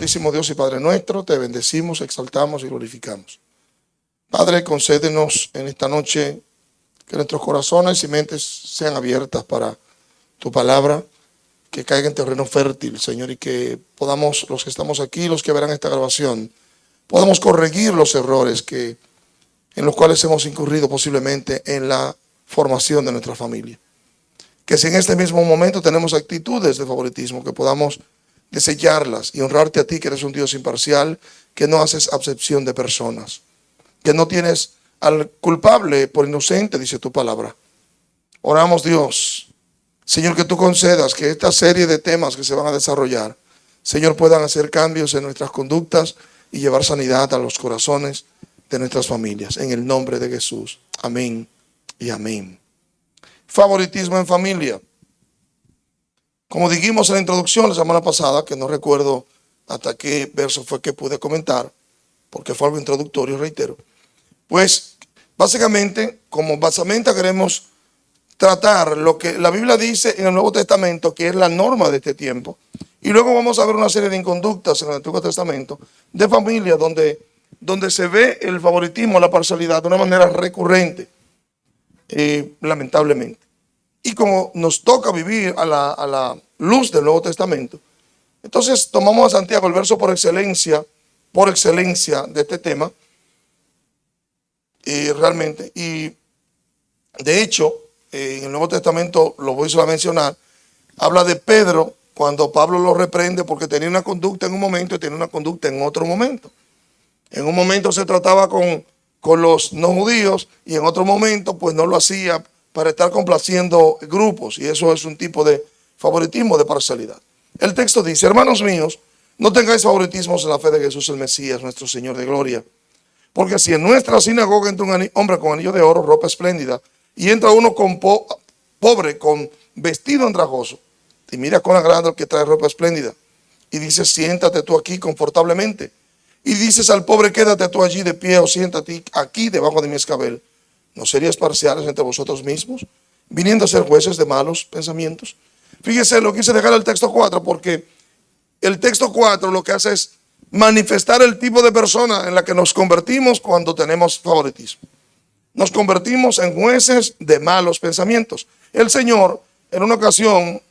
amantísimo Dios y Padre nuestro, te bendecimos, exaltamos y glorificamos. Padre, concédenos en esta noche que nuestros corazones y mentes sean abiertas para tu palabra, que caiga en terreno fértil, Señor, y que podamos, los que estamos aquí, los que verán esta grabación, podamos corregir los errores en los cuales hemos incurrido posiblemente en la formación de nuestra familia. Que si en este mismo momento tenemos actitudes de favoritismo, que podamos desecharlas y honrarte a ti, que eres un Dios imparcial, que no haces acepción de personas, que no tienes al culpable por inocente, dice tu palabra. Oramos, Dios, Señor, que tú concedas que esta serie de temas que se van a desarrollar, Señor, puedan hacer cambios en nuestras conductas y llevar sanidad a los corazones de nuestras familias. En el nombre de Jesús. Amén y amén. Favoritismo en familia. Como dijimos en la introducción la semana pasada, que no recuerdo hasta qué verso fue que pude comentar, porque fue algo introductorio, reitero. Pues básicamente, como basamenta queremos tratar lo que la Biblia dice en el Nuevo Testamento, que es la norma de este tiempo. Y luego vamos a ver una serie de inconductas en el Antiguo Testamento de familia donde se ve el favoritismo, la parcialidad de una manera recurrente, lamentablemente. Y como nos toca vivir a la luz del Nuevo Testamento, entonces tomamos a Santiago, el verso por excelencia de este tema, realmente. Y de hecho, en el Nuevo Testamento, lo voy solo a mencionar, habla de Pedro cuando Pablo lo reprende porque tenía una conducta en un momento y tenía una conducta en otro momento. En un momento se trataba con los no judíos y en otro momento pues no lo hacía para estar complaciendo grupos, y eso es un tipo de favoritismo, de parcialidad. El texto dice: hermanos míos, no tengáis favoritismos en la fe de Jesús el Mesías, nuestro Señor de gloria. Porque si en nuestra sinagoga entra un hombre con anillo de oro, ropa espléndida, y entra uno pobre, con vestido andrajoso, y mira con agrado al que trae ropa espléndida, y dice: siéntate tú aquí confortablemente, y dices al pobre: quédate tú allí de pie, o siéntate aquí debajo de mi escabel, ¿no seríais parciales entre vosotros mismos, viniendo a ser jueces de malos pensamientos? Fíjese, lo quise dejar el texto 4 porque el texto 4 lo que hace es manifestar el tipo de persona en la que nos convertimos cuando tenemos favoritismo. Nos convertimos en jueces de malos pensamientos. El Señor en una ocasión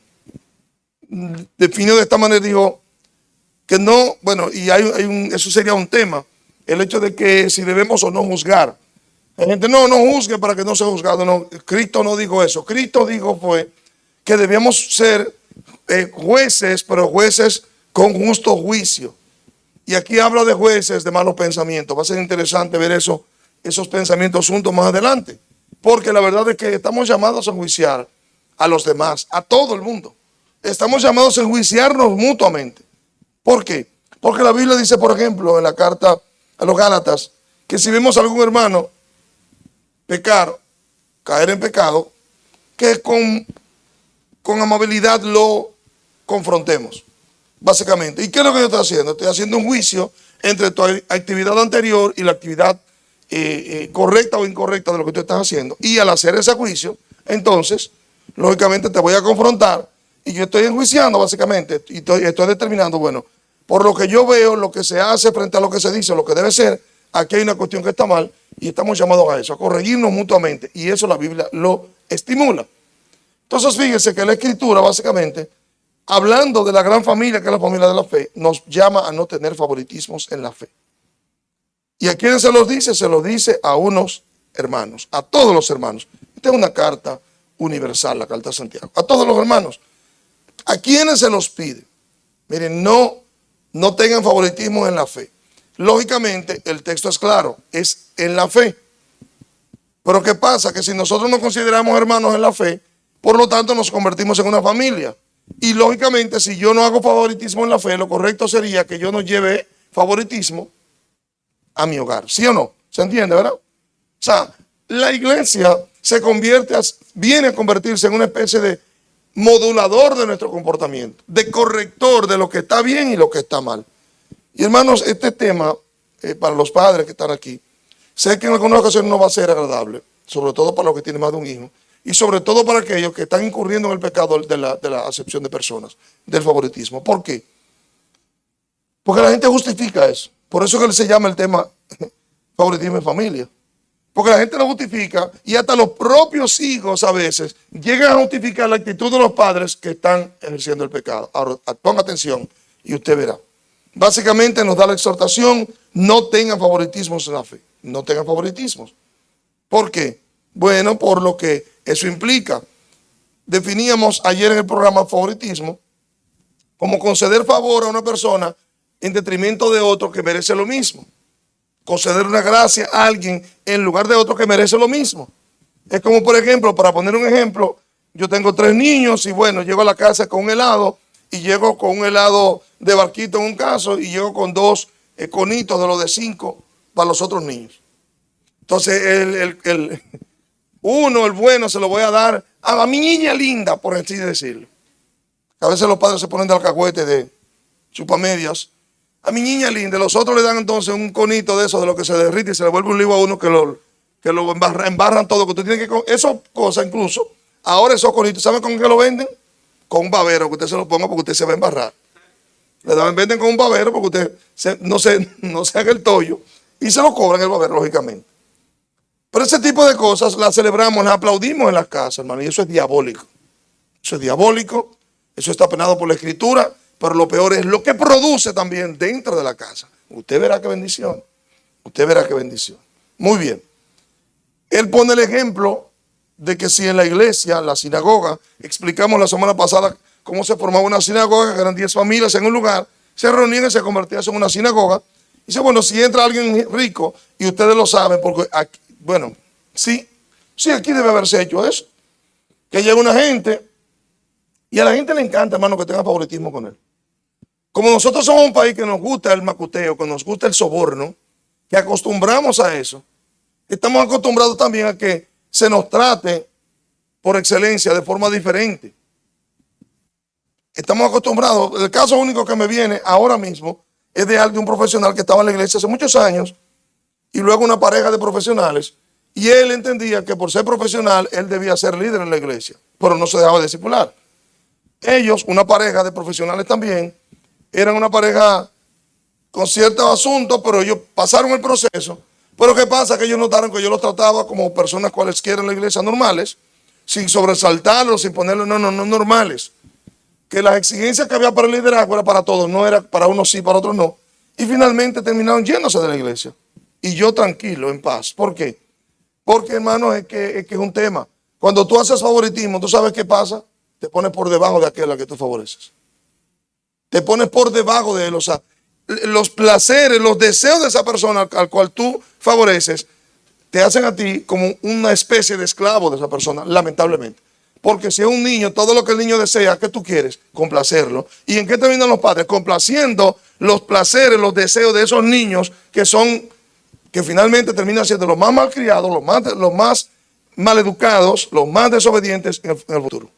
definió de esta manera, dijo que no, bueno, y eso sería un tema, el hecho de que si debemos o no juzgar. La gente no juzgue para que no sea juzgado. No, Cristo no dijo eso. Cristo dijo fue que debíamos ser jueces, pero jueces con justo juicio. Y aquí habla de jueces de malos pensamientos. Va a ser interesante ver esos pensamientos juntos más adelante. Porque la verdad es que estamos llamados a enjuiciar a los demás, a todo el mundo. Estamos llamados a enjuiciarnos mutuamente. ¿Por qué? Porque la Biblia dice, por ejemplo, en la carta a los Gálatas, que si vemos a algún hermano pecar, caer en pecado, que con amabilidad lo confrontemos, básicamente. ¿Y qué es lo que yo estoy haciendo? Estoy haciendo un juicio entre tu actividad anterior y la actividad correcta o incorrecta de lo que tú estás haciendo. Y al hacer ese juicio, entonces, lógicamente te voy a confrontar y yo estoy enjuiciando básicamente y estoy determinando, bueno, por lo que yo veo, lo que se hace frente a lo que se dice, lo que debe ser, aquí hay una cuestión que está mal y estamos llamados a eso, a corregirnos mutuamente, y eso la Biblia lo estimula. Entonces fíjense que la Escritura básicamente, hablando de la gran familia que es la familia de la fe, nos llama a no tener favoritismos en la fe. ¿Y a quiénes se los dice? Se los dice a unos hermanos, a todos los hermanos. Esta es una carta universal, la carta de Santiago, a todos los hermanos. ¿A quiénes se los pide? Miren, no tengan favoritismo en la fe. Lógicamente, el texto es claro, es en la fe. Pero ¿qué pasa? Que si nosotros nos consideramos hermanos en la fe, por lo tanto nos convertimos en una familia. Y lógicamente, si yo no hago favoritismo en la fe, lo correcto sería que yo no lleve favoritismo a mi hogar. ¿Sí o no? ¿Se entiende, verdad? O sea, la iglesia viene a convertirse en una especie de modulador de nuestro comportamiento, de corrector de lo que está bien y lo que está mal. Y hermanos, este tema, para los padres que están aquí, sé que en algunas ocasiones no va a ser agradable, sobre todo para los que tienen más de un hijo, y sobre todo para aquellos que están incurriendo en el pecado de la acepción de personas, del favoritismo. ¿Por qué? Porque la gente justifica eso. Por eso que se llama el tema favoritismo en familia. Porque la gente lo justifica y hasta los propios hijos a veces llegan a justificar la actitud de los padres que están ejerciendo el pecado. Ahora, ponga atención y usted verá. Básicamente nos da la exhortación, no tengan favoritismos en la fe. No tengan favoritismos. ¿Por qué? Bueno, por lo que eso implica. Definíamos ayer en el programa favoritismo como conceder favor a una persona en detrimento de otro que merece lo mismo. Conceder una gracia a alguien en lugar de otro que merece lo mismo. Es como, por ejemplo, para poner un ejemplo, yo tengo 3 niños y bueno, llego a la casa con un helado y llego con un helado de barquito en un caso y llego con 2 conitos de los de 5 para los otros niños. Entonces, el bueno, se lo voy a dar a mi niña linda, por así decirlo. A veces los padres se ponen de alcahuete de chupamedias. A mi niña linda, los otros le dan entonces un conito de eso, de lo que se derrite y se le vuelve un lío a uno que lo embarran todo. Que usted tiene que, esas cosas incluso, ahora esos conitos, ¿saben con qué lo venden? Con un babero, que usted se lo ponga porque usted se va a embarrar. Venden con un babero porque usted no se haga el tollo y se lo cobran el babero, lógicamente. Pero ese tipo de cosas las celebramos, las aplaudimos en las casas, hermano, y eso es diabólico. Eso es diabólico, eso está penado por la Escritura, pero lo peor es lo que produce también dentro de la casa. Usted verá qué bendición. Usted verá qué bendición. Muy bien. Él pone el ejemplo de que si en la iglesia, la sinagoga, explicamos la semana pasada cómo se formaba una sinagoga, que eran 10 familias en un lugar, se reunían y se convertían en una sinagoga. Y dice, bueno, si entra alguien rico, y ustedes lo saben, porque aquí, bueno, sí, aquí debe haberse hecho eso. Que llega una gente, y a la gente le encanta, hermano, que tenga favoritismo con él. Como nosotros somos un país que nos gusta el macuteo, que nos gusta el soborno, que acostumbramos a eso, estamos acostumbrados también a que se nos trate por excelencia de forma diferente. Estamos acostumbrados. El caso único que me viene ahora mismo es de un profesional que estaba en la iglesia hace muchos años y luego una pareja de profesionales, y él entendía que por ser profesional él debía ser líder en la iglesia, pero no se dejaba de discipular. Ellos, una pareja de profesionales también, eran una pareja con ciertos asuntos, pero ellos pasaron el proceso. Pero ¿qué pasa? Que ellos notaron que yo los trataba como personas cualesquiera en la iglesia normales, sin sobresaltarlos, sin ponerlos, no normales. Que las exigencias que había para el liderazgo era para todos, no era para unos sí, para otros no. Y finalmente terminaron yéndose de la iglesia. Y yo tranquilo, en paz. ¿Por qué? Porque, hermano, es que es un tema. Cuando tú haces favoritismo, ¿tú sabes qué pasa? Te pones por debajo de aquel a que tú favoreces. Te pones por debajo de él. O sea, los placeres, los deseos de esa persona al cual tú favoreces, te hacen a ti como una especie de esclavo de esa persona, lamentablemente. Porque si es un niño, todo lo que el niño desea, ¿qué tú quieres? Complacerlo. ¿Y en qué terminan los padres? Complaciendo los placeres, los deseos de esos niños que finalmente terminan siendo los más malcriados, los más maleducados, los más desobedientes en el futuro.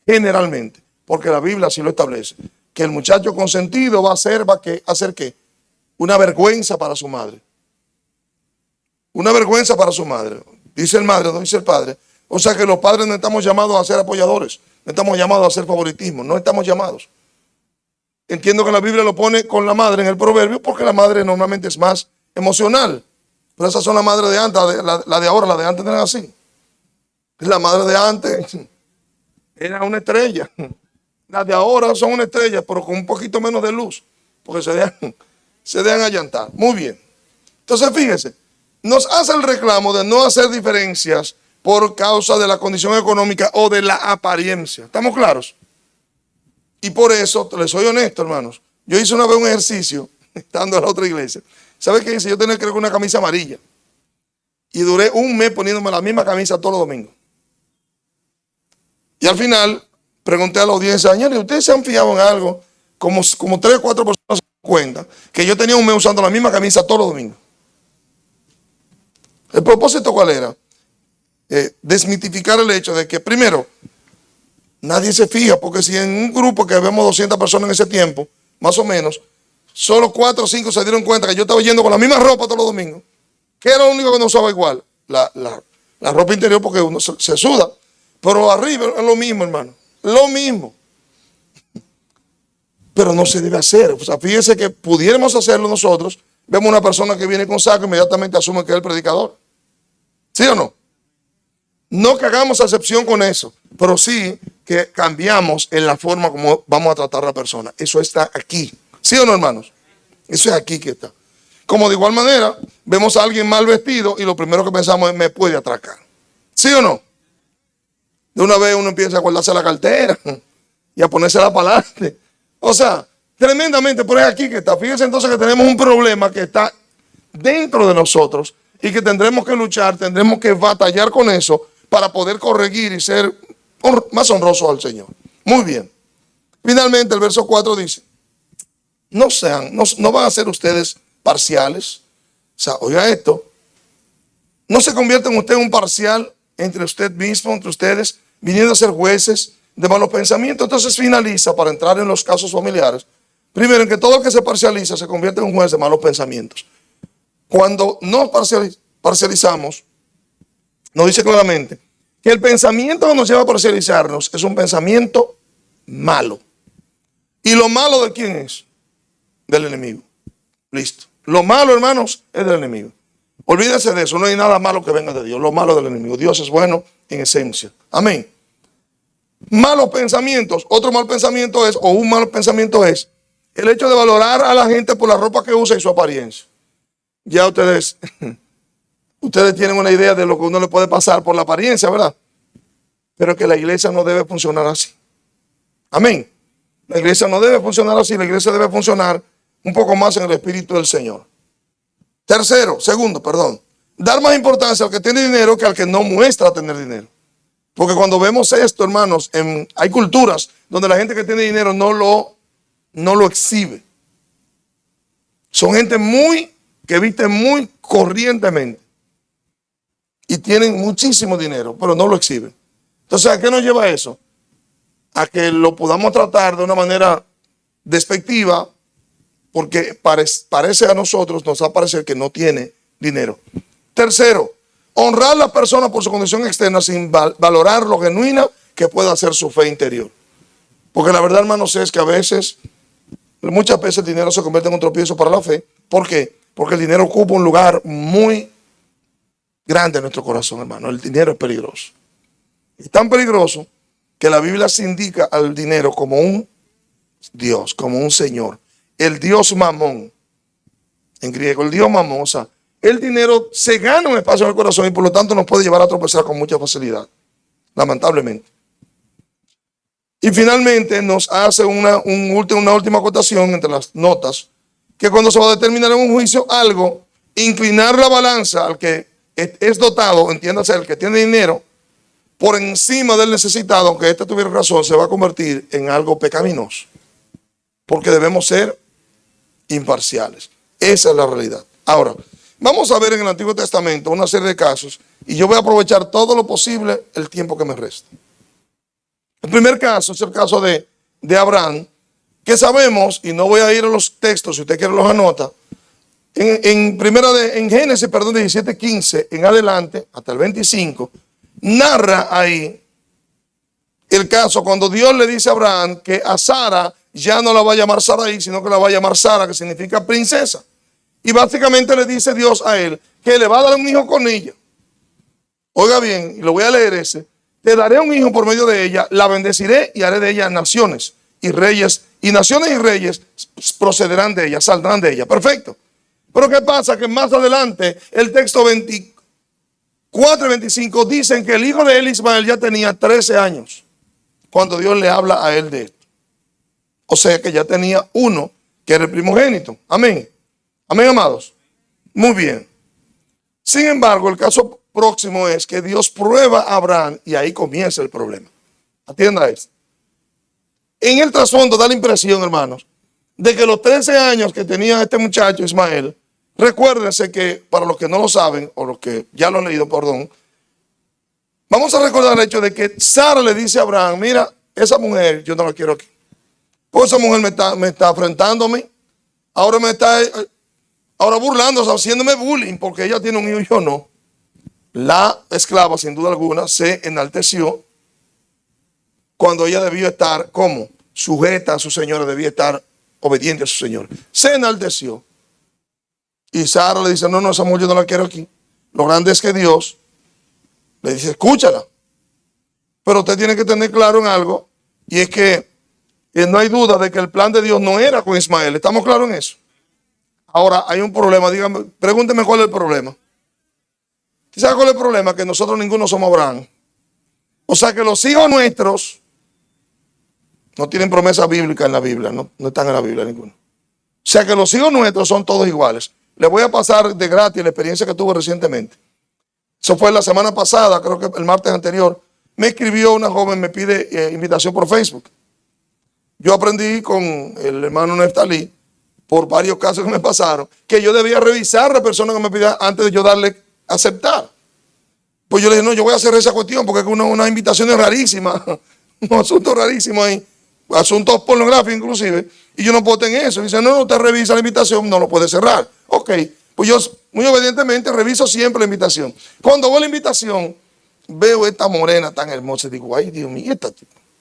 Generalmente, porque la Biblia así lo establece. Que el muchacho consentido va a hacer ¿qué? Una vergüenza para su madre. Una vergüenza para su madre. Dice el madre, no dice el padre. O sea que los padres no estamos llamados a ser apoyadores. No estamos llamados a hacer favoritismo. No estamos llamados. Entiendo que la Biblia lo pone con la madre en el proverbio porque la madre normalmente es más emocional. Pero esas son las madres de antes. La de ahora, la de antes no eran así. La madre de antes era una estrella. Las de ahora son una estrella, pero con un poquito menos de luz, porque se dejan allantar. Muy bien. Entonces, fíjese, nos hace el reclamo de no hacer diferencias por causa de la condición económica o de la apariencia. ¿Estamos claros? Y por eso, les soy honesto, hermanos, yo hice una vez un ejercicio, estando en la otra iglesia. ¿Sabe qué hice? Yo tenía creo que una camisa amarilla. Y duré un mes poniéndome la misma camisa todos los domingos. Y al final pregunté a la audiencia, señores, ¿ustedes se han fijado en algo? Como 3 o 4 personas se dan cuenta que yo tenía un mes usando la misma camisa todos los domingos. ¿El propósito cuál era? Desmitificar el hecho de que, primero, nadie se fija, porque si en un grupo que vemos 200 personas en ese tiempo, más o menos, solo 4 o 5 se dieron cuenta que yo estaba yendo con la misma ropa todos los domingos, que era lo único que no usaba igual, la ropa interior, porque uno se suda, pero arriba es lo mismo, hermano. Lo mismo. pero no se debe hacer. O sea, fíjese que pudiéramos hacerlo nosotros. Vemos una persona que viene con saco, inmediatamente asume que es el predicador. ¿Sí o no? No que hagamos excepción con eso, pero sí que cambiamos en la forma como vamos a tratar a la persona. Eso está aquí. ¿Sí o no, hermanos? Eso es aquí que está. Como de igual manera, vemos a alguien mal vestido y lo primero que pensamos es, me puede atracar. ¿Sí o no? De una vez uno empieza a guardarse la cartera y a ponérsela para adelante. O sea, tremendamente, pero es aquí que está. Fíjense entonces que tenemos un problema que está dentro de nosotros y que tendremos que luchar, tendremos que batallar con eso para poder corregir y ser más honrosos al Señor. Muy bien. Finalmente el verso 4 dice, no van a ser ustedes parciales. O sea, oiga esto, no se convierten usted en un parcial entre usted mismo, entre ustedes, viniendo a ser jueces de malos pensamientos. Entonces finaliza para entrar en los casos familiares. Primero, en que todo el que se parcializa se convierte en un juez de malos pensamientos. Cuando nos parcializamos, nos dice claramente que el pensamiento que nos lleva a parcializarnos es un pensamiento malo. ¿Y lo malo de quién es? Del enemigo. Listo. Lo malo, hermanos, es del enemigo. Olvídense de eso. No hay nada malo que venga de Dios. Lo malo es del enemigo. Dios es bueno en esencia. Amén. Malos pensamientos. Otro mal pensamiento es, o un mal pensamiento es, el hecho de valorar a la gente por la ropa que usa y su apariencia. Ya ustedes tienen una idea de lo que uno le puede pasar por la apariencia, ¿verdad? Pero que la iglesia no debe funcionar así. Amén. La iglesia no debe funcionar así. La iglesia debe funcionar un poco más en el Espíritu del Señor. Segundo, dar más importancia al que tiene dinero que al que no muestra tener dinero. Porque cuando vemos esto, hermanos, hay culturas donde la gente que tiene dinero no lo exhibe. Son gente que viste muy corrientemente y tienen muchísimo dinero, pero no lo exhiben. Entonces, ¿a qué nos lleva eso? A que lo podamos tratar de una manera despectiva, porque parece a nosotros, nos va a parecer que no tiene dinero. Tercero, honrar a la persona por su condición externa sin valorar lo genuina que pueda ser su fe interior. Porque la verdad, hermanos, es que muchas veces el dinero se convierte en un tropiezo para la fe. ¿Por qué? Porque el dinero ocupa un lugar muy grande en nuestro corazón, hermano. El dinero es peligroso. Es tan peligroso que la Biblia se indica al dinero como un Dios, como un Señor. El Dios Mamón, en griego, el Dios Mamón. O sea, el dinero se gana un espacio en el corazón y por lo tanto nos puede llevar a tropezar con mucha facilidad, lamentablemente. Y finalmente nos hace una última acotación entre las notas, que cuando se va a determinar en un juicio algo, inclinar la balanza al que es dotado, entiéndase, el que tiene dinero, por encima del necesitado, aunque éste tuviera razón, se va a convertir en algo pecaminoso. Porque debemos ser imparciales. Esa es la realidad. Ahora, vamos a ver en el Antiguo Testamento una serie de casos y yo voy a aprovechar todo lo posible el tiempo que me resta. El primer caso es el caso de Abraham, que sabemos, y no voy a ir a los textos, si usted quiere los anota, en Génesis, 17:15 en adelante, hasta el 25, narra ahí el caso cuando Dios le dice a Abraham que a Sara ya no la va a llamar Sarai, sino que la va a llamar Sara, que significa princesa. Y básicamente le dice Dios a él que le va a dar un hijo con ella. Oiga bien, y lo voy a leer ese. Te daré un hijo por medio de ella, la bendeciré y haré de ella naciones y reyes. Y naciones y reyes procederán de ella, saldrán de ella. Perfecto. Pero ¿qué pasa? Que más adelante el texto 24 y 25 dicen que el hijo de él, Ismael, ya tenía 13 años cuando Dios le habla a él de esto. O sea que ya tenía uno que era el primogénito. Amén. Amén, amados. Muy bien. Sin embargo, el caso próximo es que Dios prueba a Abraham y ahí comienza el problema. Atienda esto. En el trasfondo da la impresión, hermanos, de que los 13 años que tenía este muchacho Ismael, recuérdense que, para los que no lo saben, o los que ya lo han leído, perdón, vamos a recordar el hecho de que Sara le dice a Abraham, mira, esa mujer yo no la quiero aquí. Pues esa mujer me está afrentando a mí. Ahora burlándose, haciéndome bullying porque ella tiene un hijo y yo no. La esclava, sin duda alguna, se enalteció cuando ella debió estar, ¿cómo? Sujeta a su señora, debía estar obediente a su señor. Se enalteció. Y Sara le dice, no, esa mujer yo no la quiero aquí. Lo grande es que Dios le dice, escúchala. Pero usted tiene que tener claro en algo, y es que no hay duda de que el plan de Dios no era con Ismael. ¿Estamos claros en eso? Ahora, hay un problema. Dígame, pregúnteme cuál es el problema. ¿Sabe cuál es el problema? Que nosotros ninguno somos Abraham. O sea que los hijos nuestros no tienen promesa bíblica en la Biblia. No están en la Biblia ninguno. O sea que los hijos nuestros son todos iguales. Les voy a pasar de gratis la experiencia que tuve recientemente. Eso fue la semana pasada, creo que el martes anterior. Me escribió una joven, me pide invitación por Facebook. Yo aprendí con el hermano Neftalí, por varios casos que me pasaron, que yo debía revisar a la persona que me pidía antes de yo darle aceptar. Pues yo le dije, no, yo voy a hacer esa cuestión porque es una invitación rarísima, un asunto rarísimo ahí, asuntos pornográficos inclusive, y yo no puedo tener eso. Y dice, no, usted revisa la invitación, no lo puede cerrar. Ok, pues yo muy obedientemente reviso siempre la invitación. Cuando veo la invitación, veo esta morena tan hermosa y digo, ay Dios mío,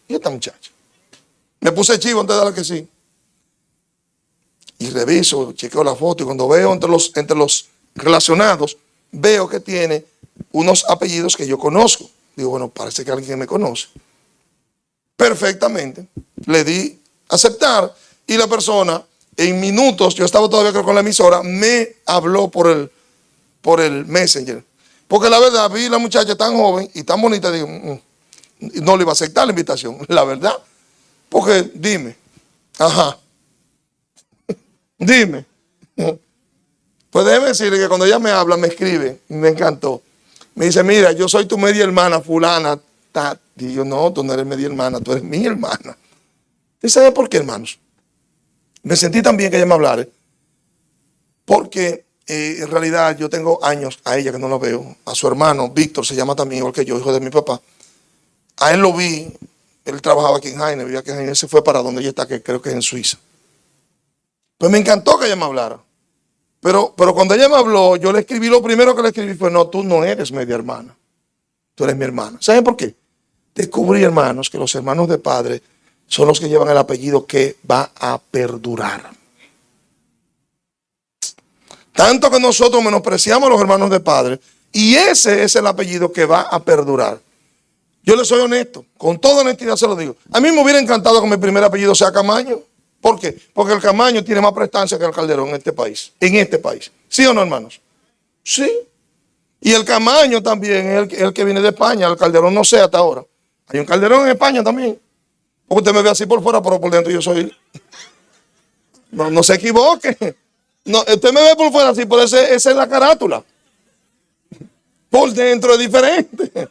¿y esta muchacha? Me puse chivo antes de darle que sí. Y reviso, chequeo la foto, y cuando veo entre los relacionados, veo que tiene unos apellidos que yo conozco. Digo, bueno, parece que alguien me conoce. Perfectamente. Le di aceptar y la persona, en minutos, yo estaba todavía creo con la emisora, me habló por el Messenger. Porque la verdad, vi a la muchacha tan joven y tan bonita, digo, no le iba a aceptar la invitación, la verdad. Porque dime, ajá, dime. Pues déjeme decirle que cuando ella me habla, me escribe, me encantó. Me dice, mira, yo soy tu media hermana fulana. Y yo, no, tú no eres media hermana, tú eres mi hermana. ¿Y sabe por qué, hermanos? Me sentí tan bien que ella me hablara. Porque en realidad yo tengo años a ella que no la veo. A su hermano, Víctor, se llama también igual que yo, hijo de mi papá. A él lo vi, él trabajaba aquí en Jaime, vivía aquí en Jaime, él se fue para donde ella está, que creo que es en Suiza. Pues me encantó que ella me hablara. Pero cuando ella me habló, yo le escribí, lo primero que le escribí fue, no, tú no eres media hermana, tú eres mi hermana. ¿Saben por qué? Descubrí, hermanos, que los hermanos de padre son los que llevan el apellido que va a perdurar. Tanto que nosotros menospreciamos a los hermanos de padre, y ese es el apellido que va a perdurar. Yo le soy honesto, con toda honestidad se lo digo. A mí me hubiera encantado que mi primer apellido sea Camaño. ¿Por qué? Porque el Camaño tiene más prestancia que el Calderón en este país. En este país. ¿Sí o no, hermanos? Sí. Y el Camaño también es el que viene de España. El Calderón no sé hasta ahora. Hay un Calderón en España también. Porque usted me ve así por fuera, pero por dentro yo soy... No se equivoque. No, usted me ve por fuera así, por esa es la carátula. Por dentro es diferente.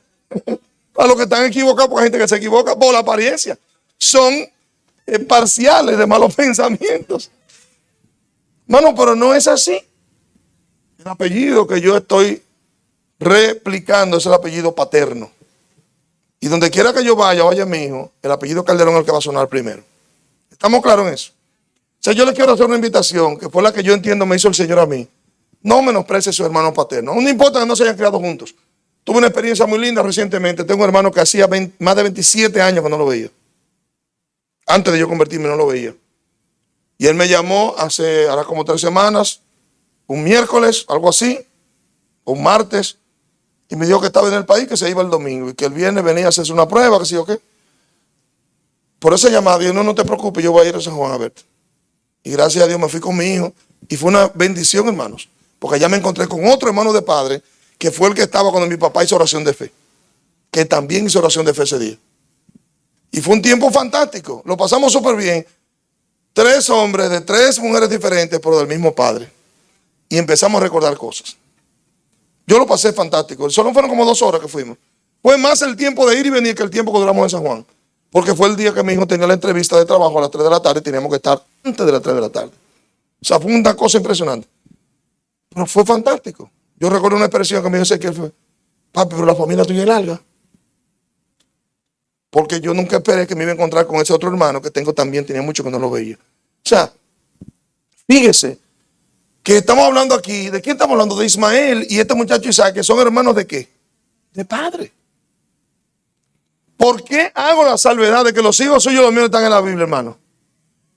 A los que están equivocados, porque hay gente que se equivoca por la apariencia. Son parciales de malos pensamientos. Mano, pero no es así. El apellido que yo estoy replicando es el apellido paterno. Y donde quiera que yo vaya mi hijo, el apellido Calderón es el que va a sonar primero. ¿Estamos claros en eso? O sea, yo le quiero hacer una invitación, que fue la que yo entiendo me hizo el Señor a mí. No menosprecie a su hermano paterno. No importa que no se hayan criado juntos. Tuve una experiencia muy linda recientemente. Tengo un hermano que hacía más de 27 años que no lo veía. Antes de yo convertirme no lo veía. Y él me llamó ahora como 3 semanas, un miércoles, algo así, un martes, y me dijo que estaba en el país, que se iba el domingo, y que el viernes venía a hacerse una prueba, que sí o qué. Por esa llamada, yo no te preocupes, yo voy a ir a San Juan a verte. Y gracias a Dios me fui con mi hijo, y fue una bendición, hermanos, porque allá me encontré con otro hermano de padre, que fue el que estaba cuando mi papá hizo oración de fe, que también hizo oración de fe ese día. Y fue un tiempo fantástico, lo pasamos súper bien. 3 hombres de 3 mujeres diferentes, pero del mismo padre. Y empezamos a recordar cosas. Yo lo pasé fantástico. Solo fueron como 2 horas que fuimos. Fue más el tiempo de ir y venir que el tiempo que duramos en San Juan. Porque fue el día que mi hijo tenía la entrevista de trabajo a las 3 de la tarde y teníamos que estar antes de las 3 de la tarde. O sea, fue una cosa impresionante. Pero fue fantástico. Yo recuerdo una expresión que me dijo que fue, papi, pero la familia tuya es larga. Porque yo nunca esperé que me iba a encontrar con ese otro hermano que tengo también, tenía mucho que no lo veía. O sea, fíjese que estamos hablando aquí, ¿de quién estamos hablando? De Ismael y este muchacho Isaac, que son hermanos de qué? De padre. ¿Por qué hago la salvedad de que los hijos suyos y los míos están en la Biblia, hermano?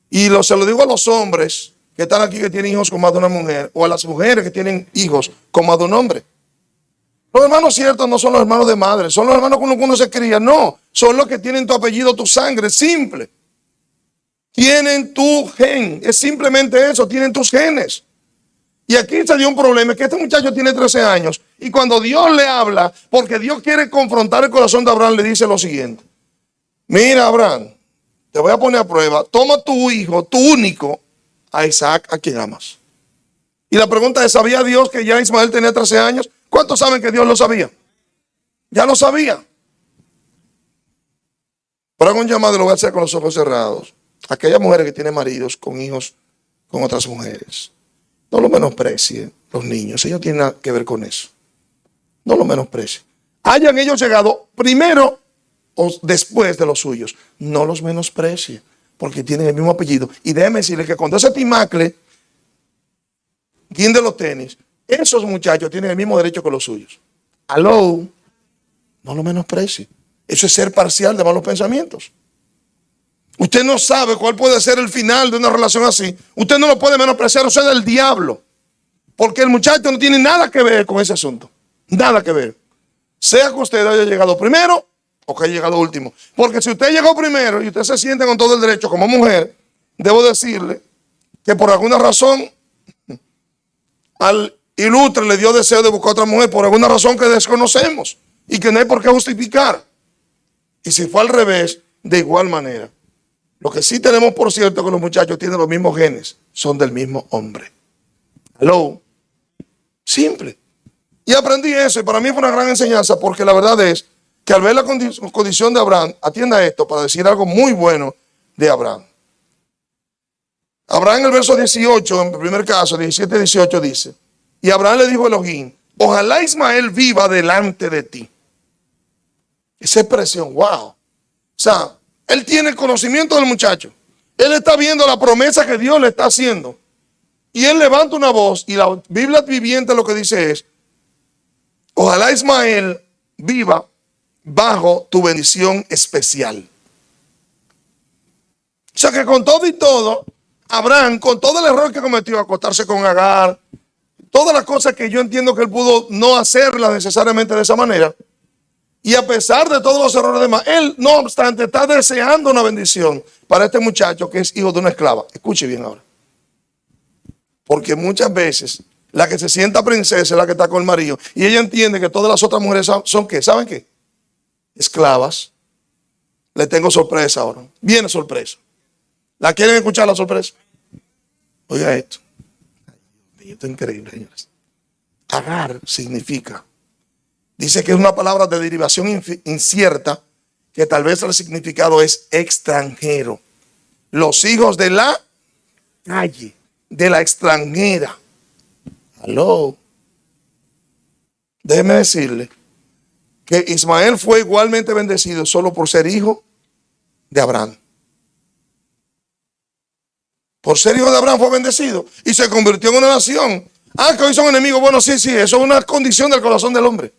Y se lo digo a los hombres que están aquí que tienen hijos con más de una mujer, o a las mujeres que tienen hijos con más de un hombre. Los hermanos ciertos no son los hermanos de madre, son los hermanos con los que uno se cría, no, son los que tienen tu apellido, tu sangre, simple. Tienen tu gen, es simplemente eso, tienen tus genes. Y aquí se dio un problema, es que este muchacho tiene 13 años y cuando Dios le habla, porque Dios quiere confrontar el corazón de Abraham, le dice lo siguiente: mira, Abraham, te voy a poner a prueba, toma tu hijo, tu único, a Isaac, a quien amas. Y la pregunta es, ¿sabía Dios que ya Ismael tenía 13 años? ¿Cuántos saben que Dios lo sabía? Ya lo sabía. Pero hago un llamado y lo voy a hacer con los ojos cerrados. Aquellas mujeres que tienen maridos con hijos con otras mujeres, no lo menosprecien los niños. Ellos tienen nada que ver con eso. No lo menosprecien. Hayan ellos llegado primero o después de los suyos. No los menosprecien, porque tienen el mismo apellido. Y déjeme decirle que cuando ese timacle guinde los tenis, esos muchachos tienen el mismo derecho que los suyos. Aló, no lo menosprecie. Eso es ser parcial de malos pensamientos. Usted no sabe cuál puede ser el final de una relación así. Usted no lo puede menospreciar, usted es del diablo. Porque el muchacho no tiene nada que ver con ese asunto. Nada que ver. Sea que usted haya llegado primero o que haya llegado último. Porque si usted llegó primero y usted se siente con todo el derecho como mujer, debo decirle que por alguna razón al ilustre le dio deseo de buscar otra mujer, por alguna razón que desconocemos y que no hay por qué justificar. Y si fue al revés, de igual manera. Lo que sí tenemos por cierto es que los muchachos tienen los mismos genes, son del mismo hombre. Hello. Simple. Y aprendí eso y para mí fue una gran enseñanza, porque la verdad es que al ver la condición de Abraham, atienda esto para decir algo muy bueno de Abraham. Abraham en el verso 18, en el primer caso, 17-18 dice: y Abraham le dijo a Elohim, ojalá Ismael viva delante de ti. Esa expresión, wow. O sea, él tiene el conocimiento del muchacho. Él está viendo la promesa que Dios le está haciendo. Y él levanta una voz y la Biblia viviente lo que dice es: ojalá Ismael viva bajo tu bendición especial. O sea que con todo y todo, Abraham, con todo el error que cometió, acostarse con Agar, todas las cosas que yo entiendo que él pudo no hacerlas necesariamente de esa manera, y a pesar de todos los errores demás, él no obstante está deseando una bendición para este muchacho que es hijo de una esclava. Escuche bien ahora. Porque muchas veces la que se sienta princesa es la que está con el marido. Y ella entiende que todas las otras mujeres son ¿qué? ¿Saben qué? Esclavas. Le tengo sorpresa ahora. Viene sorpresa. ¿La quieren escuchar la sorpresa? Oiga esto. Esto es increíble, señores. Agar significa, dice que es una palabra de derivación incierta, que tal vez el significado es extranjero. Los hijos de la calle, de la extranjera. Aló. Déjeme decirle que Ismael fue igualmente bendecido solo por ser hijo de Abraham. Por ser hijo de Abraham fue bendecido y se convirtió en una nación. Ah, que hoy son enemigos. Bueno, sí, eso es una condición del corazón del hombre.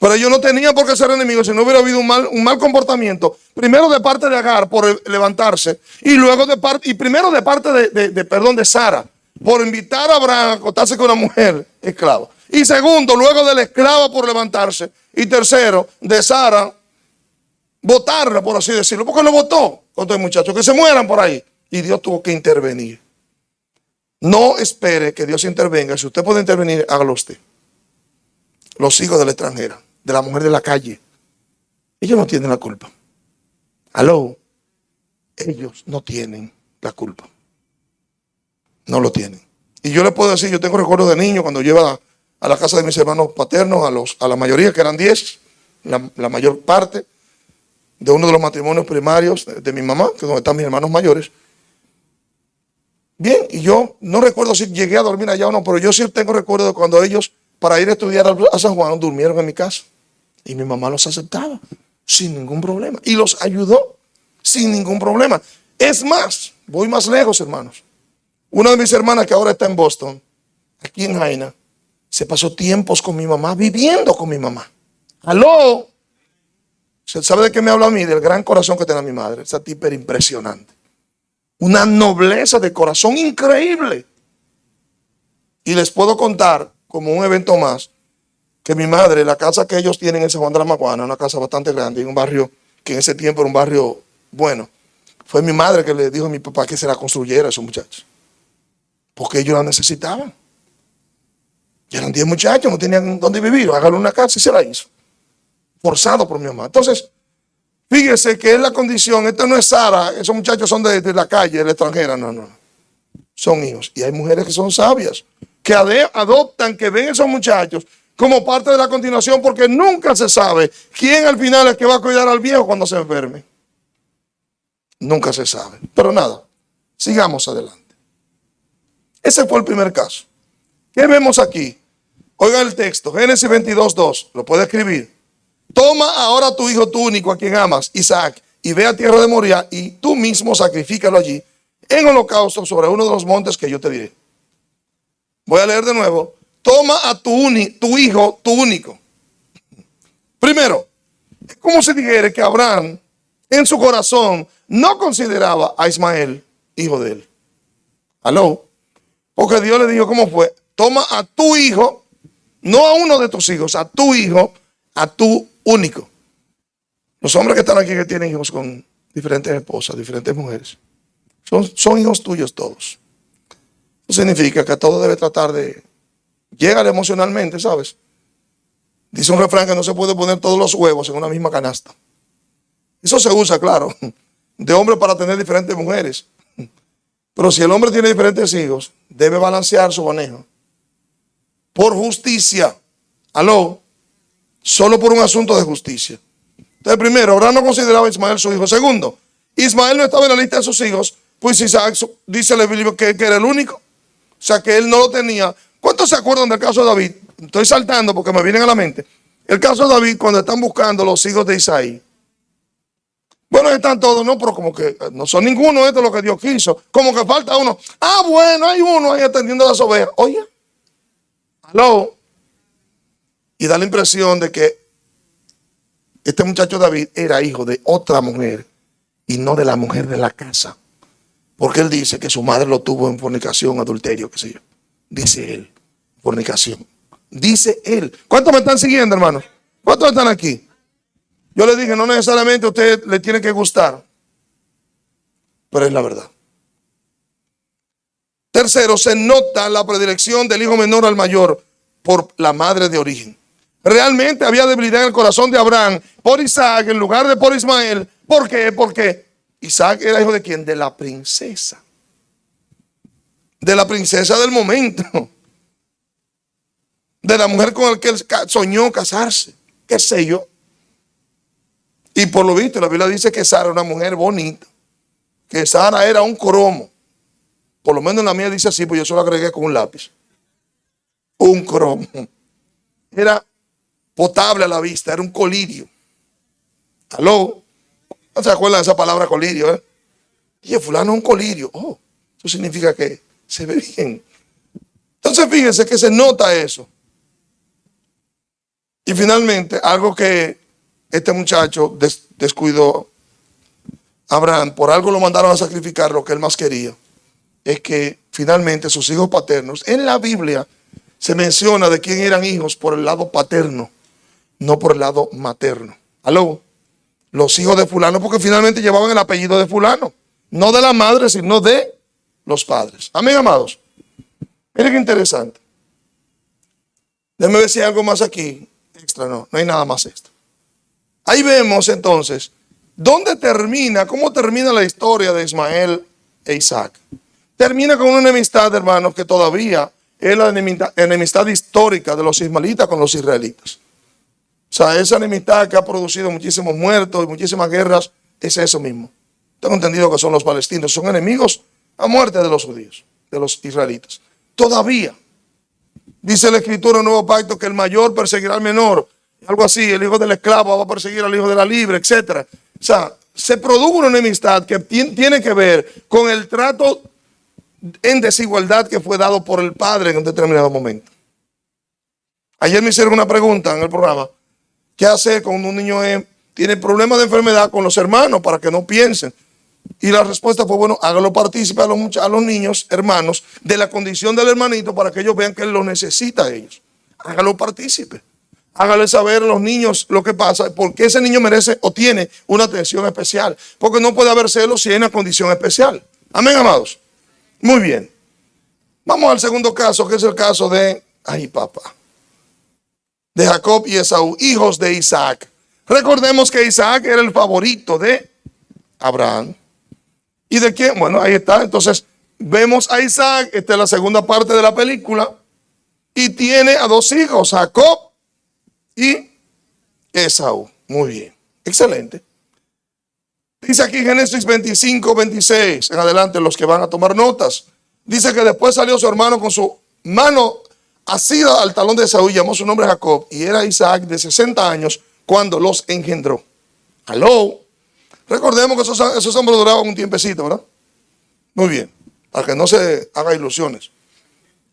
Pero ellos no tenían por qué ser enemigos si no hubiera habido un mal comportamiento. Primero de parte de Agar por levantarse y luego primero de parte de Sara por invitar a Abraham a acostarse con una mujer esclava. Y segundo, luego de la esclava por levantarse. Y tercero, de Sara votarla, por así decirlo. ¿Por qué lo votó con estos muchachos? Que se mueran por ahí. Y Dios tuvo que intervenir. No espere que Dios intervenga. Si usted puede intervenir, hágalo usted. Los hijos de la extranjera, de la mujer de la calle, ellos no tienen la culpa. Aló, ellos no tienen la culpa. No lo tienen. Y yo le puedo decir, yo tengo recuerdos de niño cuando lleva a la casa de mis hermanos paternos, a la mayoría, que eran 10, la mayor parte de uno de los matrimonios primarios de mi mamá, que es donde están mis hermanos mayores. Bien, y yo no recuerdo si llegué a dormir allá o no, pero yo sí tengo recuerdo de cuando ellos, para ir a estudiar a San Juan, durmieron en mi casa. Y mi mamá los aceptaba sin ningún problema. Y los ayudó sin ningún problema. Es más, voy más lejos, hermanos. Una de mis hermanas que ahora está en Boston, aquí en Jaina, se pasó tiempos con mi mamá, viviendo con mi mamá. ¿Aló? ¿Sabe de qué me habla a mí? Del gran corazón que tiene mi madre. Esa tipa era impresionante. una nobleza de corazón increíble. Y les puedo contar, como un evento más, que mi madre, la casa que ellos tienen en San Juan de la Maguana, una casa bastante grande, en un barrio que en ese tiempo era un barrio bueno, fue mi madre que le dijo a mi papá que se la construyera a esos muchachos, porque ellos la necesitaban. Y eran 10 muchachos, no tenían dónde vivir, háganle una casa y se la hizo, forzado por mi mamá. Entonces, fíjese que es la condición, esta no es Sara, esos muchachos son de la calle, de la extranjera, no, son hijos. Y hay mujeres que son sabias, que adoptan, que ven a esos muchachos como parte de la continuación, porque nunca se sabe quién al final es que va a cuidar al viejo cuando se enferme. Nunca se sabe. Pero nada, sigamos adelante. Ese fue el primer caso. ¿Qué vemos aquí? Oigan el texto, Génesis 22:2, lo puede escribir. Toma ahora tu hijo, tu único, a quien amas, Isaac, y ve a tierra de Moriah, y tú mismo sacrifícalo allí, en holocausto sobre uno de los montes que yo te diré. Voy a leer de nuevo. Toma a tu hijo, tu único. Primero, es como si dijera que Abraham, en su corazón, no consideraba a Ismael hijo de él. ¿Aló? Porque Dios le dijo, ¿cómo fue? Toma a tu hijo, no a uno de tus hijos, a tu hijo, a tu único. Los hombres que están aquí que tienen hijos con diferentes esposas, diferentes mujeres, son hijos tuyos todos. Eso significa que a todos debe tratar de llegar emocionalmente, ¿sabes? Dice un refrán que no se puede poner todos los huevos en una misma canasta. Eso se usa, claro, de hombre para tener diferentes mujeres. Pero si el hombre tiene diferentes hijos, debe balancear su manejo. Por justicia. ¿Aló? Solo por un asunto de justicia. Entonces, primero, Abraham no consideraba a Ismael su hijo. Segundo, Ismael no estaba en la lista de sus hijos, pues Isaac dice la Biblia que era el único. O sea, que él no lo tenía. ¿Cuántos se acuerdan del caso de David? Estoy saltando porque me vienen a la mente. El caso de David, cuando están buscando los hijos de Isaí. Bueno, están todos, no, pero como que no son ninguno, esto es lo que Dios quiso. Como que falta uno. Ah, bueno, hay uno ahí atendiendo a las ovejas. Oye, aló. Y da la impresión de que este muchacho David era hijo de otra mujer y no de la mujer de la casa. Porque él dice que su madre lo tuvo en fornicación, adulterio, qué sé yo. Dice él, fornicación. Dice él. ¿Cuántos me están siguiendo, hermanos? ¿Cuántos están aquí? Yo le dije, no necesariamente a usted le tiene que gustar, pero es la verdad. Tercero, se nota la predilección del hijo menor al mayor por la madre de origen. Realmente había debilidad en el corazón de Abraham por Isaac en lugar de por Ismael. ¿Por qué? Porque Isaac era hijo de ¿quién? De la princesa. De la princesa del momento. De la mujer con la que él soñó casarse. ¿Qué sé yo? Y por lo visto la Biblia dice que Sara era una mujer bonita. Que Sara era un cromo. Por lo menos en la mía dice así, pues yo solo agregué con un lápiz. Un cromo. Era potable a la vista, era un colirio. ¿Aló? ¿No se acuerdan de esa palabra colirio? Oye, fulano es un colirio. Oh, eso significa que se ve bien. Entonces fíjense que se nota eso. Y finalmente, algo que este muchacho descuidó, Abraham, por algo lo mandaron a sacrificar lo que él más quería, es que finalmente sus hijos paternos, en la Biblia se menciona de quién eran hijos por el lado paterno, no por el lado materno. ¿Aló? Los hijos de fulano, porque finalmente llevaban el apellido de fulano, no de la madre, sino de los padres. Amén, amados. Miren qué interesante. Déjenme ver si hay algo más aquí extra. No hay nada más extra. Ahí vemos entonces dónde termina, cómo termina la historia de Ismael e Isaac. Termina con una enemistad, hermanos, que todavía es la enemistad histórica de los ismaelitas con los israelitas. O sea, esa enemistad que ha producido muchísimos muertos y muchísimas guerras, es eso mismo. Tengo entendido que son los palestinos, son enemigos a muerte de los judíos, de los israelitas. Todavía, dice la Escritura en el Nuevo Pacto, que el mayor perseguirá al menor. Algo así, el hijo del esclavo va a perseguir al hijo de la libre, etc. O sea, se produjo una enemistad que tiene que ver con el trato en desigualdad que fue dado por el padre en un determinado momento. Ayer me hicieron una pregunta en el programa. ¿Qué hacer cuando un niño tiene problemas de enfermedad con los hermanos para que no piensen? Y la respuesta fue, bueno, hágalo partícipe a los niños, hermanos, de la condición del hermanito para que ellos vean que él lo necesita a ellos. Hágalo partícipe. Hágale saber a los niños lo que pasa, porque ese niño merece o tiene una atención especial. Porque no puede haber celos si hay una condición especial. Amén, amados. Muy bien. Vamos al segundo caso, que es el caso de, de Jacob y Esaú, hijos de Isaac. Recordemos que Isaac era el favorito de Abraham. ¿Y de quién? Bueno, ahí está. Entonces, vemos a Isaac, esta es la segunda parte de la película, y tiene a dos hijos, Jacob y Esaú. Muy bien, excelente. Dice aquí Génesis 25, 26, en adelante los que van a tomar notas. Dice que después salió su hermano con su mano asida al talón de Esaú y llamó su nombre Jacob. Y era Isaac de 60 años cuando los engendró. Aló. Recordemos que esos hombres duraban un tiempecito, ¿verdad? Muy bien. Para que no se haga ilusiones.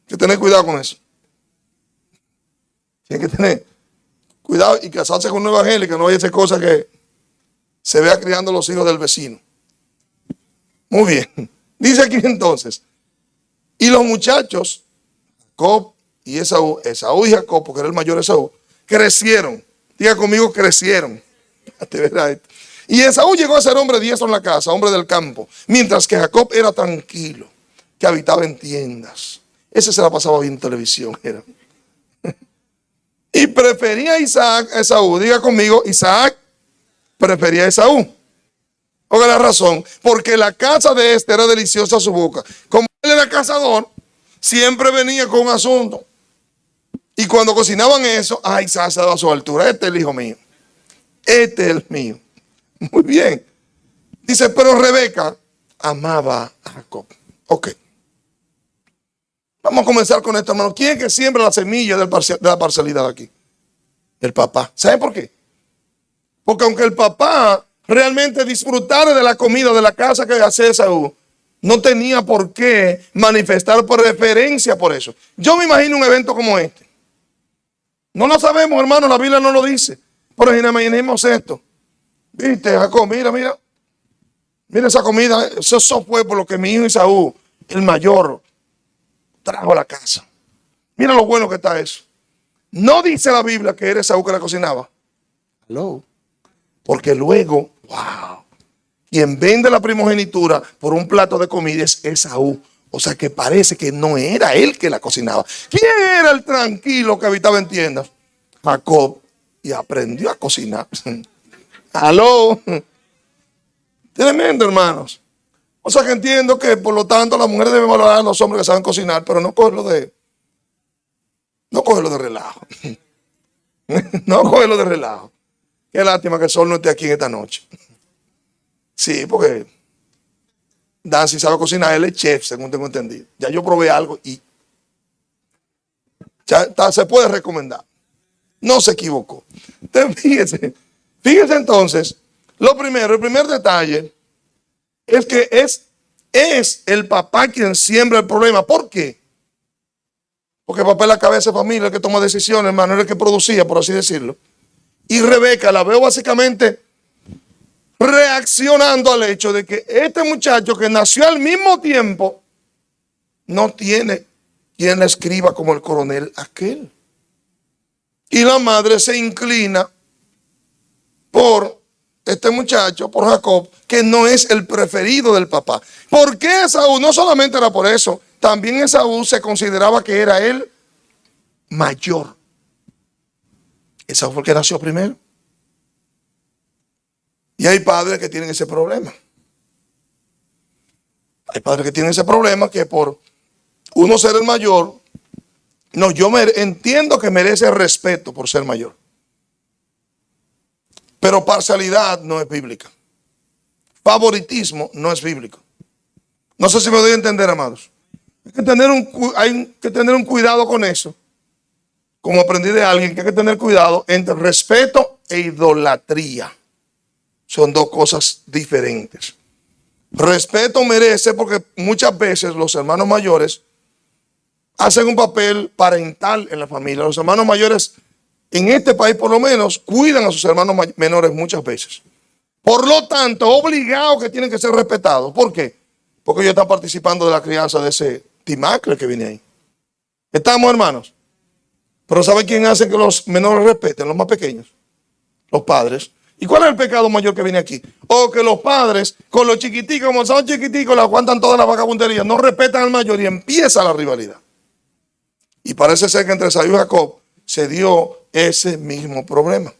Hay que tener cuidado con eso. Tiene que tener cuidado y casarse con una evangélica. No vaya a ser cosa que se vea criando los hijos del vecino. Muy bien. Dice aquí entonces. Y los muchachos, Jacob y Esaú y Jacob, porque era el mayor Esaú, crecieron. Diga conmigo, crecieron. Y Esaú llegó a ser hombre diestro en la casa, hombre del campo, mientras que Jacob era tranquilo, que habitaba en tiendas. Ese se la pasaba viendo televisión. Era. Y prefería a Isaac a Esaú. Diga conmigo, Isaac prefería a Esaú. Oiga la razón, porque la casa de este era deliciosa a su boca. Como él era cazador, siempre venía con un asunto. Y cuando cocinaban eso, Isaac se daba a su altura. Este es el hijo mío. Este es el mío. Muy bien. Dice, pero Rebeca amaba a Jacob. Ok. Vamos a comenzar con esto, hermano. ¿Quién es que siembra la semilla de la parcialidad aquí? El papá. ¿Sabe por qué? Porque aunque el papá realmente disfrutara de la comida de la casa que hacía Esaú, no tenía por qué manifestar preferencia por eso. Yo me imagino un evento como este. No lo sabemos, hermano, la Biblia no lo dice. Pero imaginemos esto. Viste, Jacob, mira esa comida. Eso fue por lo que mi hijo Esaú, el mayor, trajo a la casa. Mira lo bueno que está eso. No dice la Biblia que era Esaú que la cocinaba. Hello. Porque luego, wow, quien vende la primogenitura por un plato de comida es Esaú. O sea que parece que no era él que la cocinaba. ¿Quién era el tranquilo que habitaba en tiendas? Jacob. Y aprendió a cocinar. Aló. Tremendo, hermanos. O sea que entiendo que por lo tanto las mujeres deben valorar a los hombres que saben cocinar, pero no cogerlo de relajo. No cogerlo de relajo. Qué lástima que el sol no esté aquí en esta noche. Sí, porque Dancy sabe cocinar, él es chef, según tengo entendido. Ya yo probé algo y ya se puede recomendar. No se equivocó. Entonces, fíjese entonces, el primer detalle es que es el papá quien siembra el problema. ¿Por qué? Porque el papá es la cabeza de familia, el que toma decisiones, hermano, es el que producía, por así decirlo. Y Rebeca la veo básicamente reaccionando al hecho de que este muchacho que nació al mismo tiempo no tiene quien le escriba como el coronel aquel. Y la madre se inclina por este muchacho, por Jacob, que no es el preferido del papá. ¿Por qué Esaú? No solamente era por eso, también Esaú se consideraba que era el mayor. Esaú fue el que nació primero. Y hay padres que tienen ese problema. Hay padres que tienen ese problema que por uno ser el mayor, no, yo entiendo que merece respeto por ser mayor. Pero parcialidad no es bíblica. Favoritismo no es bíblico. No sé si me doy a entender, amados. Hay que tener un cuidado con eso. Como aprendí de alguien, que hay que tener cuidado entre respeto e idolatría. Son dos cosas diferentes. Respeto merece porque muchas veces los hermanos mayores hacen un papel parental en la familia. Los hermanos mayores en este país por lo menos cuidan a sus hermanos menores muchas veces. Por lo tanto, obligados que tienen que ser respetados. ¿Por qué? Porque ellos están participando de la crianza de ese timacle que viene ahí. ¿Estamos, hermanos? Pero ¿sabe quién hace que los menores respeten? Los más pequeños. Los padres. ¿Y cuál es el pecado mayor que viene aquí? O que los padres, con los chiquiticos, como son chiquiticos, le aguantan toda la vagabundería, no respetan al mayor y empieza la rivalidad. Y parece ser que entre Esaú y Jacob se dio ese mismo problema.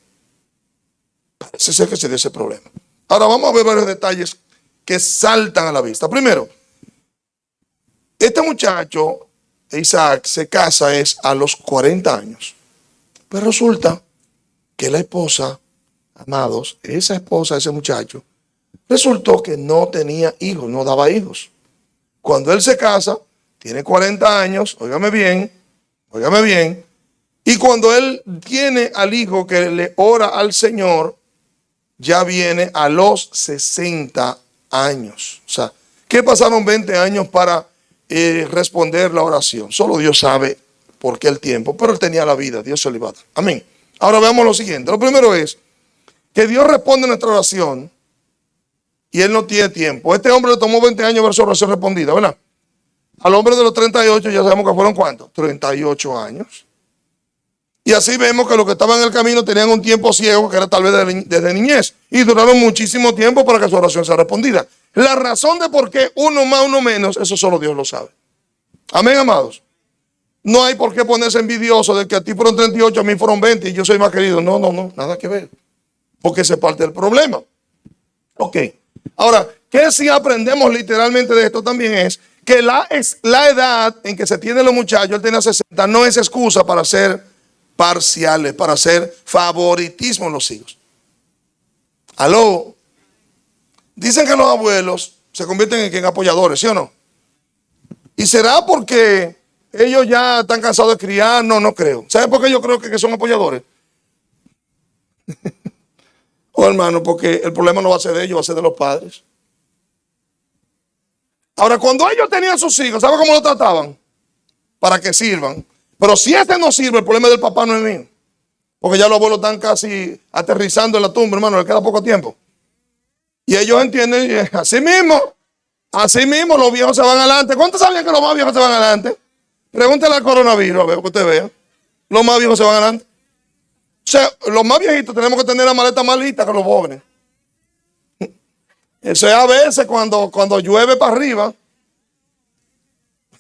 Parece ser que se dio ese problema. Ahora vamos a ver varios detalles que saltan a la vista. Primero, este muchacho, Isaac, se casa a los 40 años. Pero resulta que la esposa, amados, esa esposa de ese muchacho, resultó que no tenía hijos, no daba hijos. Cuando él se casa, tiene 40 años, óigame bien, y cuando él tiene al hijo que le ora al Señor, ya viene a los 60 años. O sea, ¿qué pasaron 20 años para responder la oración? Solo Dios sabe por qué el tiempo, pero él tenía la vida, Dios se lo iba a dar. Amén. Ahora veamos lo siguiente. Lo primero es que Dios responde a nuestra oración y él no tiene tiempo. Este hombre le tomó 20 años ver su oración respondida, ¿verdad? Al hombre de los 38 ya sabemos que fueron ¿cuántos? 38 años. Y así vemos que los que estaban en el camino tenían un tiempo ciego, que era tal vez desde niñez. Y duraron muchísimo tiempo para que su oración sea respondida. La razón de por qué uno más, uno menos, eso solo Dios lo sabe. Amén, amados. No hay por qué ponerse envidioso de que a ti fueron 38, a mí fueron 20 y yo soy más querido. No, nada que ver. Porque ese es parte del problema. Ok. Ahora, ¿qué si aprendemos literalmente de esto también es que la edad en que se tienen los muchachos, él tenía 60, no es excusa para hacer parciales, para hacer favoritismo en los hijos. Aló. Dicen que los abuelos se convierten en apoyadores, ¿sí o no? ¿Y será porque ellos ya están cansados de criar? No creo. ¿Sabe por qué yo creo que son apoyadores? Oh, hermano, porque el problema no va a ser de ellos, va a ser de los padres. Ahora, cuando ellos tenían sus hijos, ¿sabe cómo lo trataban? Para que sirvan. Pero si este no sirve, el problema del papá no es mío. Porque ya los abuelos están casi aterrizando en la tumba, hermano, le queda poco tiempo. Y ellos entienden, así mismo los viejos se van adelante. ¿Cuántos sabían que los más viejos se van adelante? Pregúntale al coronavirus, a ver, que usted vea. Los más viejos se van adelante. O sea, los más viejitos tenemos que tener la maleta más lista que los jóvenes. Eso es a veces cuando llueve para arriba.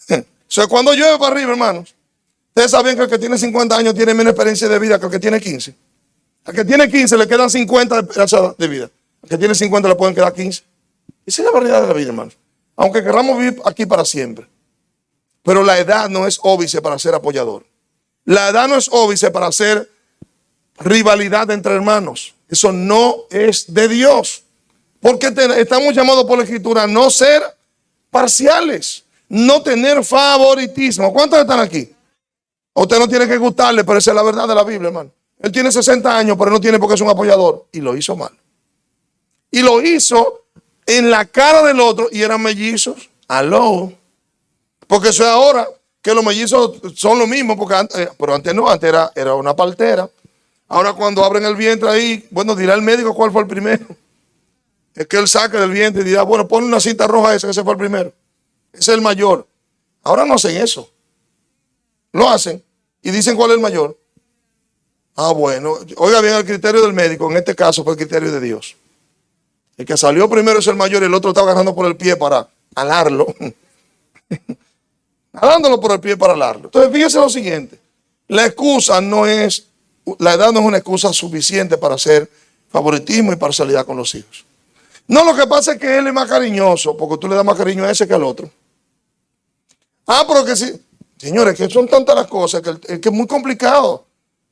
Eso es cuando llueve para arriba, hermanos. Ustedes saben que el que tiene 50 años tiene menos experiencia de vida que el que tiene 15. Al que tiene 15 le quedan 50 de experiencia de vida. Al que tiene 50 le pueden quedar 15. Esa es la realidad de la vida, hermanos. Aunque queramos vivir aquí para siempre. Pero la edad no es óbice para ser apoyador. La edad no es óbice para hacer rivalidad entre hermanos. Eso no es de Dios. Porque estamos llamados por la Escritura a no ser parciales. No tener favoritismo. ¿Cuántos están aquí? A usted no tiene que gustarle, pero esa es la verdad de la Biblia, hermano. Él tiene 60 años, pero no tiene porque es un apoyador. Y lo hizo mal. Y lo hizo en la cara del otro y eran mellizos. Aló. Porque eso es ahora que los mellizos son lo mismo, pero antes no, antes era una partera. Ahora cuando abren el vientre ahí, bueno, dirá el médico cuál fue el primero. Es que él saque del vientre y dirá, bueno, ponle una cinta roja a ese, que ese fue el primero. Ese es el mayor. Ahora no hacen eso. Lo hacen y dicen cuál es el mayor. Ah, bueno, oiga bien el criterio del médico, en este caso fue el criterio de Dios. El que salió primero es el mayor y el otro está agarrando por el pie para alarlo. Alándolo por el pie para alarlo. Entonces fíjese lo siguiente. La edad no es una excusa suficiente para hacer favoritismo y parcialidad con los hijos. No, lo que pasa es que él es más cariñoso, porque tú le das más cariño a ese que al otro. Ah, pero que sí. Señores, que son tantas las cosas que es muy complicado.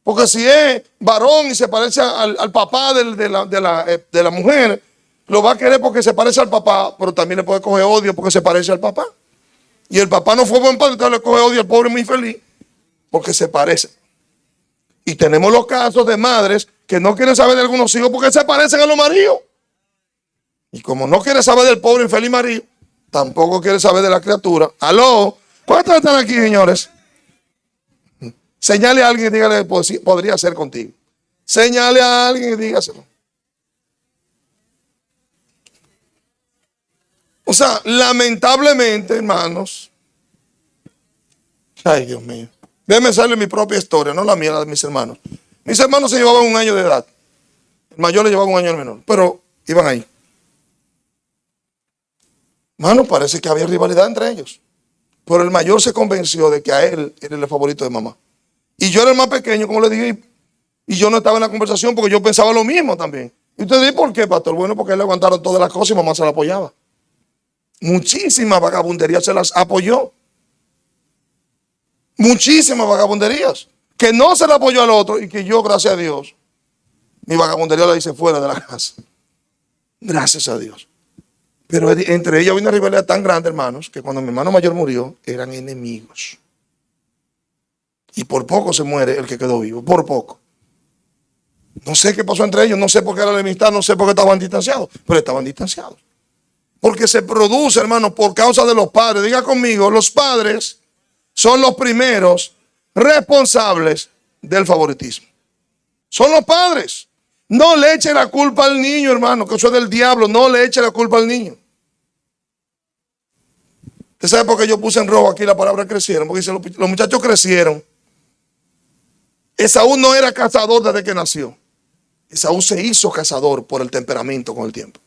Porque si es varón y se parece al papá de la mujer, lo va a querer porque se parece al papá, pero también le puede coger odio porque se parece al papá. Y el papá no fue buen padre, entonces le coge odio al pobre muy feliz porque se parece. Y tenemos los casos de madres que no quieren saber de algunos hijos porque se parecen a los maridos. Y como no quiere saber del pobre infeliz marido, tampoco quiere saber de la criatura. Aló, ¿cuántos están aquí, señores? Señale a alguien y dígale, podría ser contigo. Señale a alguien y dígaselo. O sea, lamentablemente, hermanos, ay Dios mío, déjenme hacerle mi propia historia, no la mía, la de mis hermanos. Mis hermanos se llevaban 1 año de edad. El mayor le llevaba 1 año al menor, pero iban ahí. Hermano, parece que había rivalidad entre ellos. Pero el mayor se convenció de que a él era el favorito de mamá. Y yo era el más pequeño, como le dije, y yo no estaba en la conversación porque yo pensaba lo mismo también. Y usted dice, ¿por qué, pastor? Bueno, porque él le aguantaron todas las cosas y mamá se la apoyaba. Muchísimas vagabunderías se las apoyó. Muchísimas vagabunderías. Que no se la apoyó al otro y que yo, gracias a Dios, mi vagabundería la hice fuera de la casa. Gracias a Dios. Pero entre ellos había una rivalidad tan grande, hermanos, que cuando mi hermano mayor murió, eran enemigos. Y por poco se muere el que quedó vivo, por poco. No sé qué pasó entre ellos, no sé por qué era la enemistad, no sé por qué estaban distanciados, pero estaban distanciados. Porque se produce, hermanos, por causa de los padres. Diga conmigo, los padres son los primeros responsables del favoritismo. Son los padres. No le eche la culpa al niño, hermano, que eso es del diablo. No le eche la culpa al niño. ¿Usted sabe por qué yo puse en rojo aquí la palabra crecieron? Porque dice, los muchachos crecieron. Esaú no era cazador desde que nació. Esaú se hizo cazador por el temperamento con el tiempo.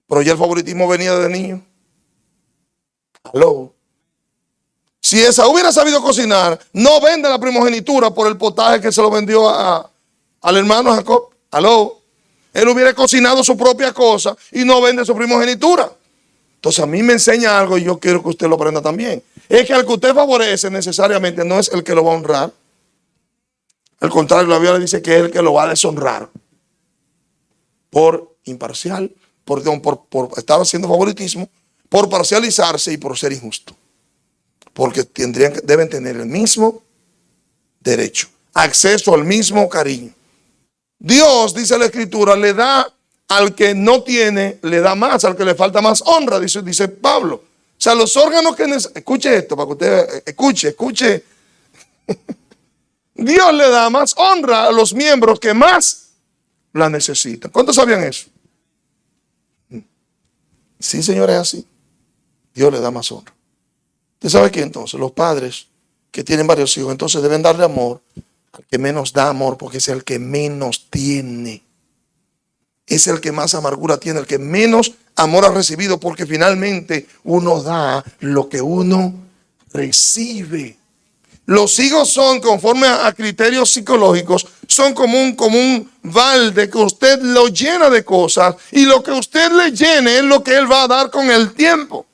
Pero ya el favoritismo venía desde niño. Aló. Si Esaú hubiera sabido cocinar, no vende la primogenitura por el potaje que se lo vendió al hermano Jacob. Aló. Él hubiera cocinado su propia cosa y no vende su primogenitura. Entonces a mí me enseña algo y yo quiero que usted lo aprenda también. Es que al que usted favorece necesariamente no es el que lo va a honrar. Al contrario, la Biblia dice que es el que lo va a deshonrar. Por imparcial, por estar haciendo favoritismo, por parcializarse y por ser injusto. Porque deben tener el mismo derecho, acceso al mismo cariño. Dios, dice la Escritura, le da al que no tiene, le da más, al que le falta más honra, dice Pablo. O sea, los órganos que escuche esto, para que usted escuche. Dios le da más honra a los miembros que más la necesitan. ¿Cuántos sabían eso? Sí, señor, es así. Dios le da más honra. ¿Usted sabe qué entonces? Los padres que tienen varios hijos, entonces deben darle amor al que menos da amor, porque es el que menos tiene. Es el que más amargura tiene, el que menos amor ha recibido, porque finalmente uno da lo que uno recibe. Los hijos son, conforme a criterios psicológicos, son como un balde que usted lo llena de cosas y lo que usted le llene es lo que él va a dar con el tiempo.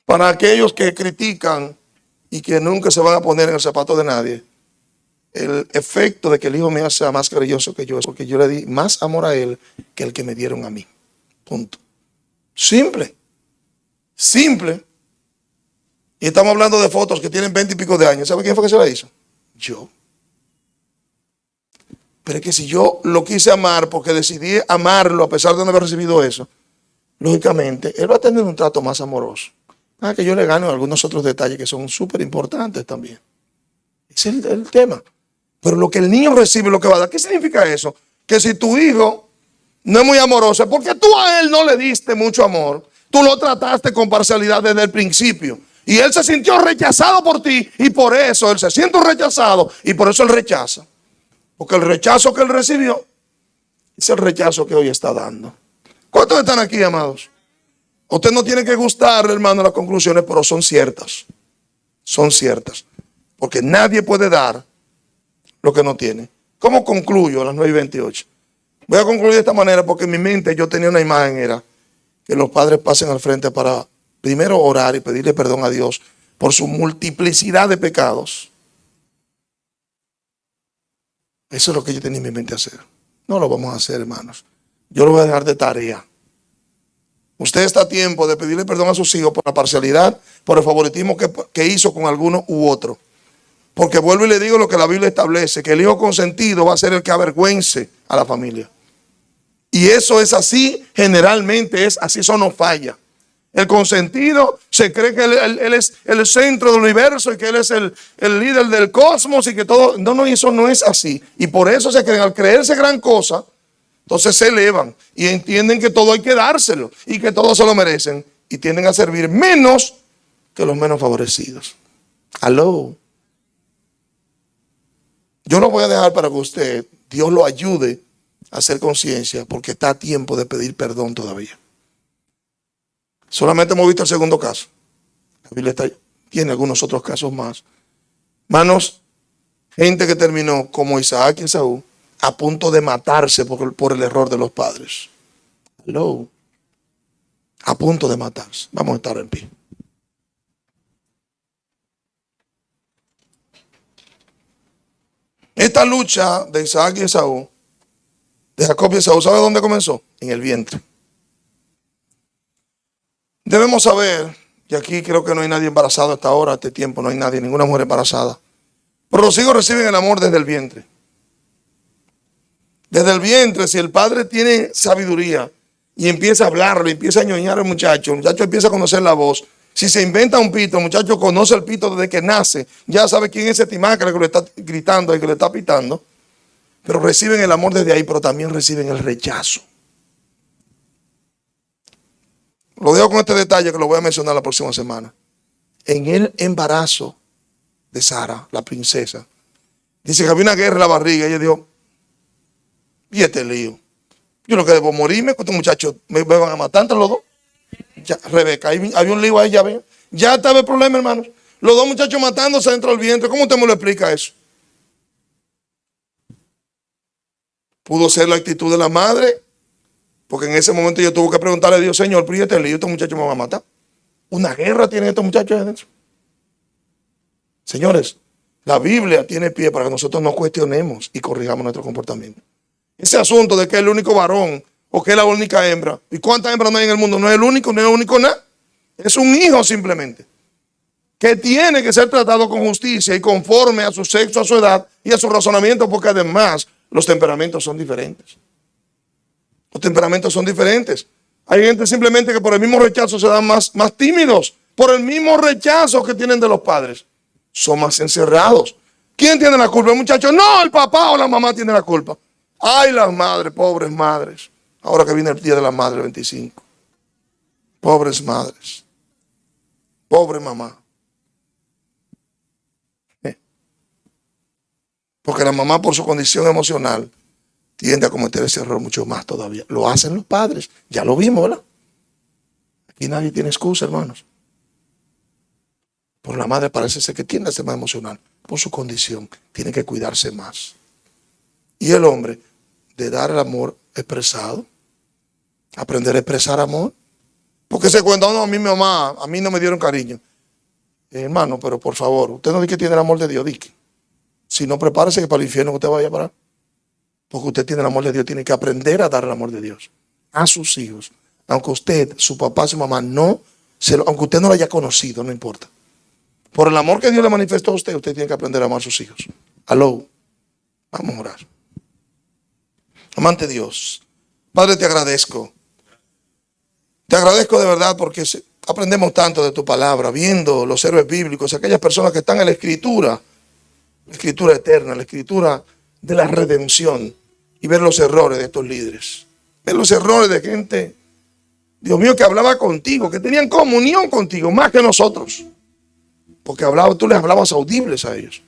Para aquellos que critican y que nunca se van a poner en el zapato de nadie, el efecto de que el hijo mío sea más cariñoso que yo es porque yo le di más amor a él que el que me dieron a mí. Punto. Simple. Simple. Y estamos hablando de fotos que tienen 20 y pico de años. ¿Sabe quién fue que se la hizo? Yo. Pero es que si yo lo quise amar porque decidí amarlo a pesar de no haber recibido eso, lógicamente él va a tener un trato más amoroso. Que yo le gano algunos otros detalles que son súper importantes también. Ese es el tema. Pero lo que el niño recibe, lo que va a dar, ¿qué significa eso? Que si tu hijo no es muy amoroso, es porque tú a él no le diste mucho amor, tú lo trataste con parcialidad desde el principio. Y él se sintió rechazado por ti y por eso él se siente rechazado y por eso él rechaza. Porque el rechazo que él recibió es el rechazo que hoy está dando. ¿Cuántos están aquí, amados? Usted no tiene que gustarle, hermano, las conclusiones, pero son ciertas. Son ciertas. Porque nadie puede dar lo que no tiene. ¿Cómo concluyo a las 9:28? Voy a concluir de esta manera porque en mi mente yo tenía una imagen, era que los padres pasen al frente para primero orar y pedirle perdón a Dios por su multiplicidad de pecados. Eso es lo que yo tenía en mi mente hacer. No lo vamos a hacer, hermanos. Yo lo voy a dejar de tarea. Usted está a tiempo de pedirle perdón a sus hijos por la parcialidad, por el favoritismo que hizo con alguno u otro. Porque vuelvo y le digo lo que la Biblia establece, que el hijo consentido va a ser el que avergüence a la familia. Y eso es así, generalmente es así, eso no falla. El consentido se cree que él es el centro del universo y que él es el líder del cosmos y que todo. No, eso no es así. Y por eso se creen, al creerse gran cosa, Entonces se elevan y entienden que todo hay que dárselo y que todos se lo merecen y tienden a servir menos que los menos favorecidos. Aló. Yo no voy a dejar para que usted, Dios lo ayude a hacer conciencia, porque está a tiempo de pedir perdón todavía. Solamente hemos visto el segundo caso. La Biblia tiene algunos otros casos más. Hermanos, gente que terminó como Isaac y Esaú, a punto de matarse por el error de los padres. Hello. A punto de matarse. Vamos a estar en pie. Esta lucha de Isaac y Esaú, de Jacob y Esaú, ¿sabe dónde comenzó? En el vientre. Debemos saber, y aquí creo que no hay nadie embarazado hasta ahora, a este tiempo, no hay nadie, ninguna mujer embarazada. Pero los hijos reciben el amor desde el vientre. Desde el vientre, si el padre tiene sabiduría y empieza a hablarle, empieza a ñoñar al muchacho, el muchacho empieza a conocer la voz. Si se inventa un pito, el muchacho conoce el pito desde que nace, ya sabe quién es ese timacre que le está gritando y que le está pitando. Pero reciben el amor desde ahí, pero también reciben el rechazo. Lo dejo con este detalle que lo voy a mencionar la próxima semana. En el embarazo de Sara, la princesa, dice que había una guerra en la barriga. Ella dijo, y este lío, yo no que debo morirme, que estos muchachos me van a matar entre los dos. Ya, Rebeca, había un lío ahí, ya ven. Ya estaba el problema, hermanos. Los dos muchachos matándose dentro del vientre. ¿Cómo usted me lo explica eso? Pudo ser la actitud de la madre, porque en ese momento yo tuve que preguntarle a Dios, Señor, pero este lío, estos muchachos me van a matar. Una guerra tienen estos muchachos adentro. Señores, la Biblia tiene pie para que nosotros nos cuestionemos y corrijamos nuestro comportamiento. Ese asunto de que es el único varón o que es la única hembra. ¿Y cuántas hembras no hay en el mundo? No es el único, no es el único nada. Es un hijo simplemente. Que tiene que ser tratado con justicia y conforme a su sexo, a su edad y a su razonamiento, porque además los temperamentos son diferentes. Los temperamentos son diferentes. Hay gente simplemente que por el mismo rechazo se dan más tímidos. Por el mismo rechazo que tienen de los padres. Son más encerrados. ¿Quién tiene la culpa? ¿El muchacho? No, el papá o la mamá tiene la culpa. Ay, las madres, pobres madres. Ahora que viene el día de la madre, 25. Pobres madres. Pobre mamá. Porque la mamá, por su condición emocional, tiende a cometer ese error mucho más todavía. Lo hacen los padres. Ya lo vimos, ¿verdad? Aquí nadie tiene excusa, hermanos. Por la madre parece ser que tiende a ser más emocional. Por su condición, tiene que cuidarse más. Y el hombre, de dar el amor expresado, aprender a expresar amor. Porque se cuenta, no, a mí mi mamá, a mí no me dieron cariño. Hermano, pero por favor, usted no dice que tiene el amor de Dios, dice. Si no, prepárese que para el infierno usted vaya a parar. Porque usted tiene el amor de Dios, tiene que aprender a dar el amor de Dios a sus hijos. Aunque usted, su papá, su mamá, aunque usted no lo haya conocido, no importa. Por el amor que Dios le manifestó a usted, usted tiene que aprender a amar a sus hijos. Aló, vamos a orar. Amante Dios, Padre, te agradezco. Te agradezco de verdad porque aprendemos tanto de tu palabra, viendo los héroes bíblicos, aquellas personas que están en la escritura eterna, la escritura de la redención, y ver los errores de estos líderes. Ver los errores de gente, Dios mío, que hablaba contigo, que tenían comunión contigo, más que nosotros. Porque tú les hablabas audibles a ellos.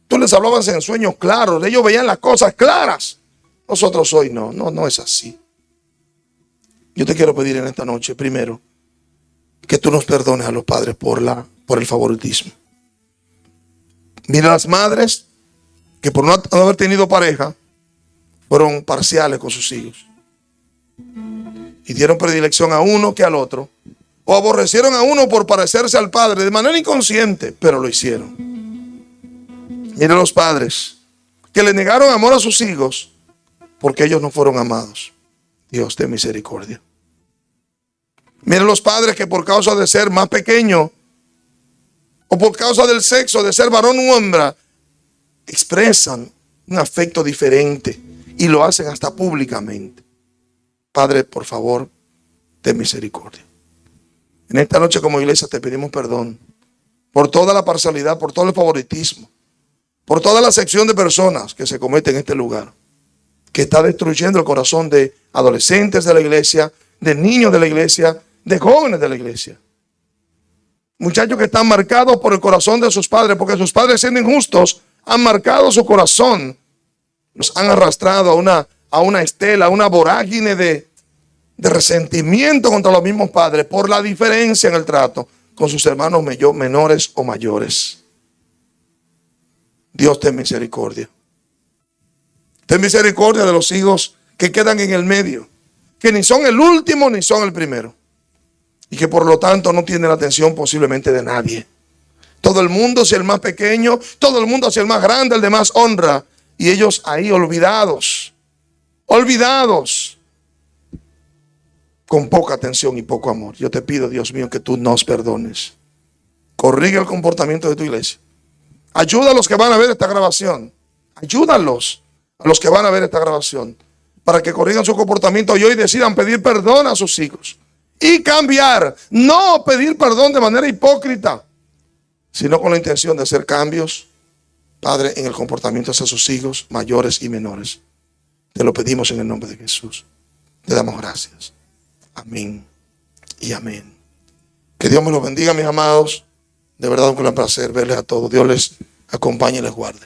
Tú les hablabas en sueños claros, ellos veían las cosas claras. Nosotros hoy no es así. Yo te quiero pedir en esta noche, primero, que tú nos perdones a los padres por el favoritismo. Mira a las madres que por no haber tenido pareja, fueron parciales con sus hijos. Y dieron predilección a uno que al otro. O aborrecieron a uno por parecerse al padre de manera inconsciente, pero lo hicieron. Mira a los padres que le negaron amor a sus hijos porque ellos no fueron amados. Dios, ten misericordia. Miren los padres que por causa de ser más pequeño o por causa del sexo, de ser varón u hembra, expresan un afecto diferente y lo hacen hasta públicamente. Padre, por favor, ten misericordia. En esta noche como iglesia te pedimos perdón por toda la parcialidad, por todo el favoritismo, por toda la sección de personas que se cometen en este lugar. que está destruyendo el corazón de adolescentes de la iglesia, de niños de la iglesia, de jóvenes de la iglesia. Muchachos que están marcados por el corazón de sus padres, porque sus padres, siendo injustos, han marcado su corazón. Los han arrastrado a una estela, a una vorágine de resentimiento contra los mismos padres por la diferencia en el trato con sus hermanos menores o mayores. Dios ten misericordia. Ten misericordia de los hijos que quedan en el medio, que ni son el último ni son el primero, y que por lo tanto no tienen la atención posiblemente de nadie. Todo el mundo hacia el más pequeño, todo el mundo hacia el más grande, el de más honra, y ellos ahí olvidados, con poca atención y poco amor. Yo te pido, Dios mío, que tú nos perdones. Corrige el comportamiento de tu iglesia. Ayuda a los que van a ver esta grabación. Ayúdalos a los que van a ver esta grabación para que corrijan su comportamiento y hoy decidan pedir perdón a sus hijos y cambiar. No pedir perdón de manera hipócrita, sino con la intención de hacer cambios, Padre, en el comportamiento hacia sus hijos mayores y menores. Te lo pedimos en el nombre de Jesús. Te damos gracias. Amén y amén. Que Dios me los bendiga, mis amados. De verdad, un gran placer verles a todos. Dios les acompañe y les guarde.